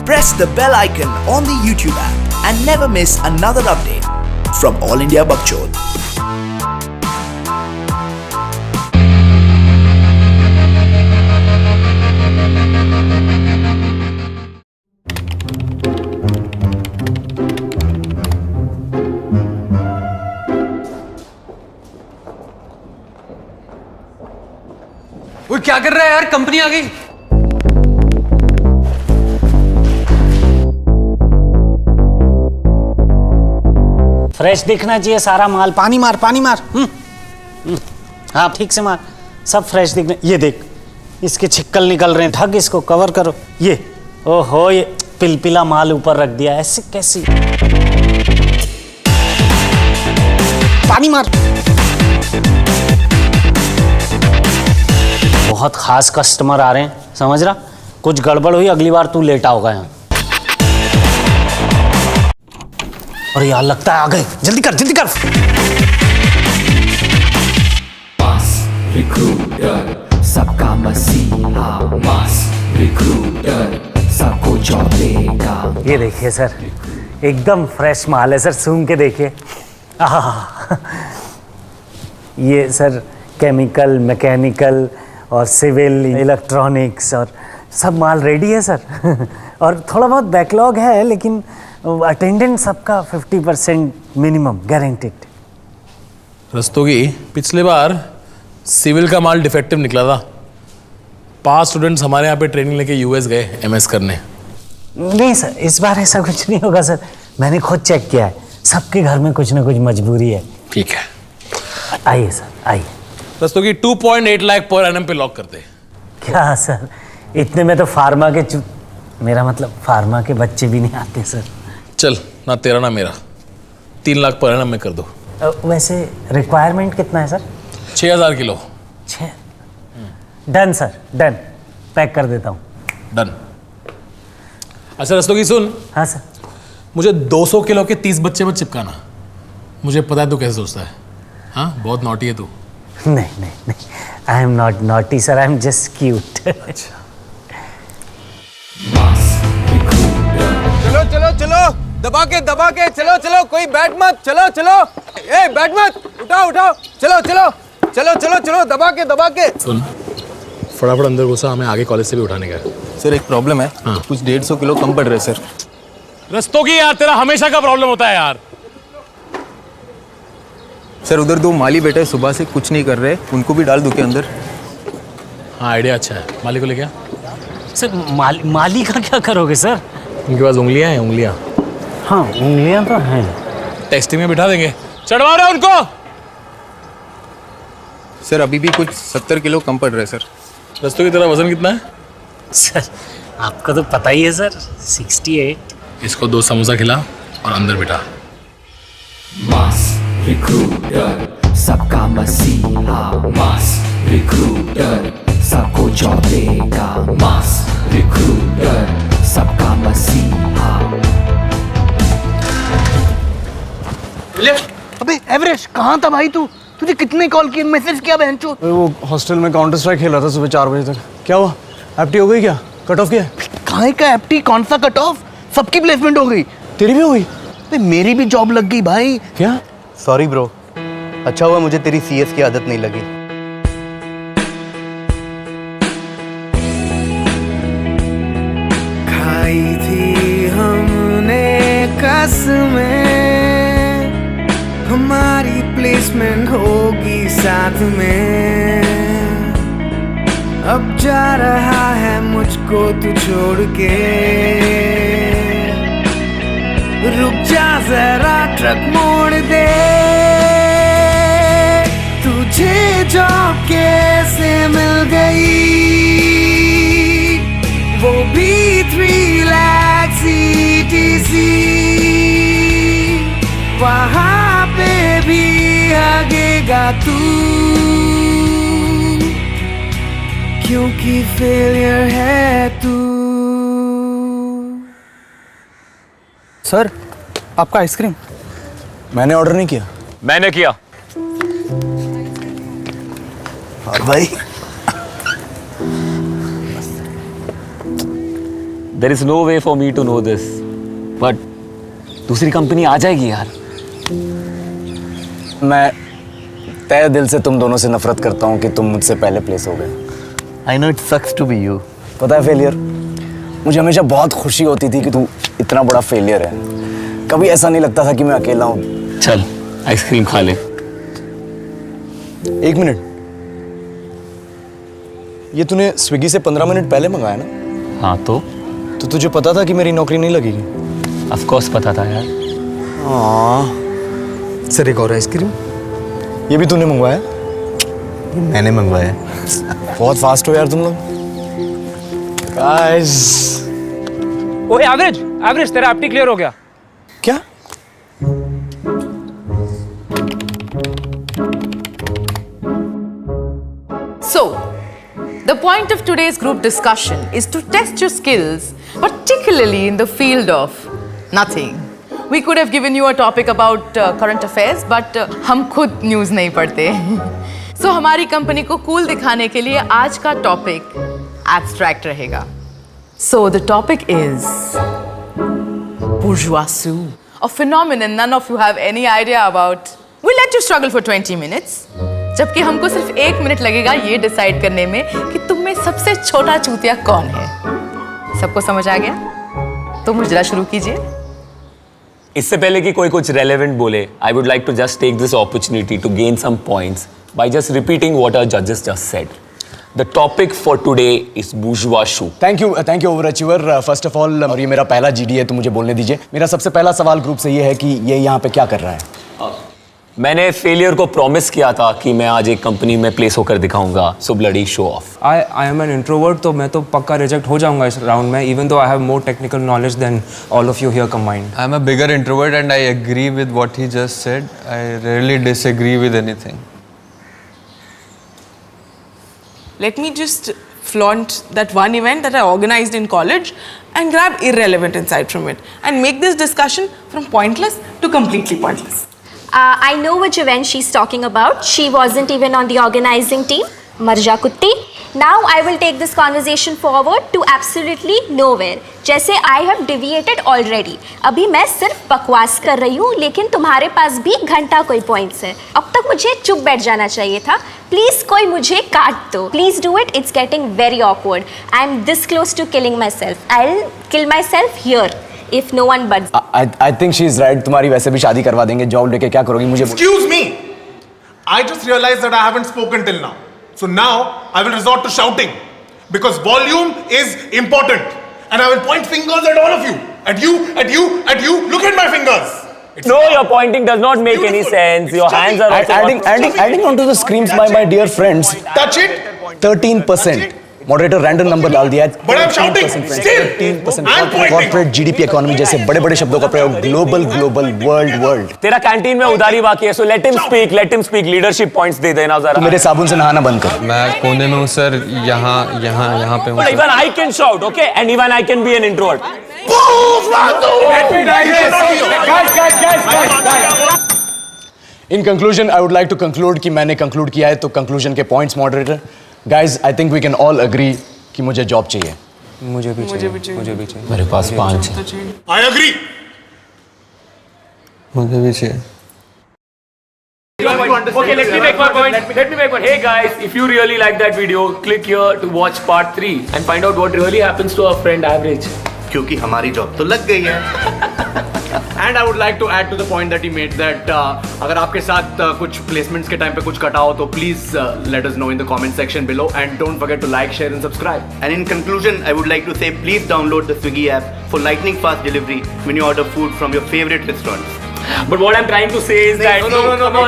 press the bell icon on the YouTube app and never miss another update from All India Bakchod. वो क्या कर रहा है यार, कंपनी आ गई। फ्रेश दिखना चाहिए सारा माल। पानी मार पानी मार। हाँ ठीक से मार, सब फ्रेश दिखना। ये देख, इसके छिक्कल निकल रहे हैं, ढक इसको, कवर करो। ये ओहो, ये पिलपिला माल ऊपर रख दिया, ऐसे कैसी। पानी मार। बहुत खास कस्टमर आ रहे हैं, समझ रहा। कुछ गड़बड़ हुई अगली बार तू लेटा होगा यहाँ। और यार लगता है आ गए, जल्दी कर जल्दी कर। मास रिक्रूटर सबका मसीहा, मास रिक्रूटर सबको जॉब देगा। ये देखिए सर, एकदम फ्रेश माल है सर, सूंघ के देखिए। ये सर केमिकल, मैकेनिकल और सिविल, इलेक्ट्रॉनिक्स और सब माल रेडी है सर। और थोड़ा बहुत बैकलॉग है, लेकिन अटेंडेंट सबका 50% मिनिमम गारंटीड। रस्तोगी, पिछले बार सिविल का माल डिफेक्टिव निकला था। 5 स्टूडेंट्स हमारे यहाँ पे ट्रेनिंग लेके यूएस गए एमएस करने। नहीं सर, इस बार ऐसा कुछ नहीं होगा सर, मैंने खुद चेक किया है। सबके घर में कुछ ना कुछ मजबूरी है। ठीक है, आइए सर आइए। रस्तोगी 2.8 लाख पर एनम पे लॉक करते। क्या सर, इतने में तो फार्मा के मेरा मतलब फार्मा के बच्चे भी नहीं आते सर। चल, ना तेरा ना मेरा, 3 लाख पर एनम में कर दो। वैसे रिक्वायरमेंट कितना है sir? 6000 kilo. 6। Done sir, done, pack कर देता हूँ। डन। अच्छा रस्तोगी सुन। हाँ सर। मुझे 200 किलो के 30 बच्चे में चिपकाना। मुझे पता है तू कैसे सोचता है। हाँ, बहुत नॉटी है तू। नहीं नहीं नहीं, I am not naughty sir, I am just cute. अच्छा। चलो चलो चलो, दबा के चलो चलो, कोई बैठ मत, चलो चलो, ए बैठ मत, उठाओ उठाओ, चलो चलो चलो चलो चलो, दबा के। सुन, फटाफट अंदर घुसा, हमें आगे कॉलेज से भी उठाने का है। सर एक प्रॉब्लम है। हाँ। कुछ 150 किलो कम पड़ रहे सर। रस्तोगी यार, तेरा हमेशा का प्रॉब्लम होता है यार। सर उधर 2 माली बैठे, सुबह से कुछ नहीं कर रहे, उनको भी डाल दूं के अंदर? हाँ, आइडिया अच्छा है। माली को लेके आ। सर माली का क्या करोगे सर? उनके पास उंगलियां हैं, उंगलियां। हाँ उंगलियां तो हैं। टेस्टिंग में बिठा देंगे, चढ़वा रहे उनको। सर अभी भी कुछ 70 किलो कम पड़ रहे सर। रस्तोगी, तेरा वजन कितना है? सर आपको तो पता ही है सर, 68। इसको 2 समोसा खिला और अंदर बिठा। मास रिक्रूटर सबका मसीहा, मास रिक्रूटर सबको जॉब देगा। मास रिक्रूटर सबका मसीहा। अबे एवरेश, कहाँ था भाई तू? तुझे कितने कॉल किए, मैसेज किया बहनचोद? वो हॉस्टल में काउंटर स्ट्राइक खेल रहा था सुबह 4 बजे तक। क्या हुआ, एप्टी हो गई क्या? कट ऑफ किया? काहे का एप्टी, कौन सा कट ऑफ? सबकी प्लेसमेंट हो गई। तेरी भी हो गई? मेरी भी जॉब लग गई भाई। क्या? सॉरी ब्रो, अच्छा हुआ मुझे तेरी सीएस की आदत नहीं लगी। खाई थी हमने कसमें, हमारी प्लेसमेंट होगी साथ में। अब जा रहा है मुझको तू छोड़ के, रुक जा जरा ट्रक मोड़ दे। तुझे जॉब कैसे मिल गई, वो भी 3 लाख CTC, वहाँ पे भी आगेगा तू, क्योंकि फेलियर है तू। सर आपका आइसक्रीम। मैंने ऑर्डर नहीं किया। मैंने किया। और भाई there is no way for me to know this, but दूसरी कंपनी आ जाएगी यार। मैं तहे दिल से तुम दोनों से नफरत करता हूँ कि तुम मुझसे पहले प्लेस हो गए। I know it sucks to be you. पता है फेलियर, मुझे हमेशा बहुत खुशी होती थी कि तू इतना बड़ा फेलियर है। कभी ऐसा नहीं लगता था कि मैं अकेला हूँ। चल आइसक्रीम खा ले। 1 मिनट, ये तूने स्विगी से 15 मिनट पहले मंगाया ना? हाँ तो तुझे पता था कि मेरी नौकरी नहीं लगेगी? ऑफ कोर्स पता था यार। सर एक और आइसक्रीम। ये भी तूने मंगवाया? मैंने मंगवाया। बहुत फास्ट हो यार तुम लोग। गाइस, ओए एवरेज तेरा एप्टी क्लियर हो गया। क्या? So, the point of today's group discussion is to test your skills, particularly in the field of nothing. We could have given you a topic about current affairs, but हम खुद news नहीं पढ़ते। So, हमारी company को cool दिखाने के लिए आज का टॉपिक एब्स्ट्रैक्ट रहेगा। So, the topic is bourgeoisie, a phenomenon none of you have any idea about. We'll let you struggle for 20 minutes. जबकि हमको सिर्फ 1 मिनट लगेगा ये डिसाइड करने में कि तुम में सबसे छोटा चूतिया कौन है। सबको समझ आ गया? तो मुजरा शुरू कीजिए। इससे पहले कि कोई कुछ रेलेवेंट बोले, I would like to just take this opportunity to gain some points by just repeating what our जजेस just said. The topic for today is bourgeoisie। Thank you overachiever. First of all, और ये मेरा पहला GD है तो मुझे बोलने दीजिए। मेरा सबसे पहला सवाल ग्रुप से ये है कि ये यहाँ पे क्या कर रहा है? मैंने फेलियर को प्रॉमिस किया था कि मैं आज एक कंपनी में प्लेस होकर दिखाऊंगा, so bloody show off. I am an introvert, तो मैं तो पक्का रिजेक्ट हो जाऊंगा इस राउंड में, even though I have more technical knowledge than all of you here combined. I am a bigger introvert and I agree with what he just said. I really disagree with anything. Let me just flaunt that one event that I organized in college and grab irrelevant insight from it and make this discussion from pointless to completely pointless. I know which event she's talking about. She wasn't even on the organizing team. Marja Kutti. Now I will take this conversation forward to absolutely nowhere. जैसे I have deviated already. अभी मैं सिर्फ बकवास कर रही हूँ, लेकिन तुम्हारे पास भी घंटा कोई पॉइंट्स है। अब तक मुझे चुप बैठ जाना चाहिए था। प्लीज कोई मुझे काट दो। Please do it. It's getting very awkward. I am this close to killing myself. I'll kill myself here if no one buts. I think she is right. तुम्हारी वैसे भी शादी करवा देंगे। जॉब लेके क्या करोगी? मुझे Excuse me. I just realized that I haven't spoken till now. So now I will resort to shouting because volume is important, and I will point fingers at all of you. At you, at you, at you. Look at my fingers. No, your pointing does not make any sense. Your hands are also adding onto the screams by my dear friends. Touch it. 13%. Moderator random number डाल दिया है। But I'm shouting. Still. 13%। Corporate GDP economy जैसे बड़े-बड़े शब्दों का प्रयोग। Global world. तेरा canteen में उधारी बाकी है, so let him speak. Leadership points दे देना जरा। मेरे साबुन से नहाना बंद कर। मैं कोने में हूँ सर, यहाँ पे हूँ। Even I can shout, okay? And even I can be an introvert. In conclusion, I would like to conclude कि मैंने conclude किया है, तो conclusion के points moderator. Guys, I think we can all agree कि मुझे job चाहिए। मुझे भी चाहिए। मेरे पास 5 है। I agree. मुझे भी चाहिए। Okay, let me make my point. Hey guys, if you really like that video, click here to watch part 3 and find out what really happens to our friend Average. क्योंकि हमारी job तो लग गई है। And I would like to add to the point that he made that अगर आपके साथ कुछ placements के time पे कुछ कटा हो तो please let us know in the comment section below and don't forget to like, share and subscribe. And in conclusion, I would like to say please download the Swiggy app for lightning fast delivery when you order food from your favorite restaurants. But what I'm trying to say is that... No.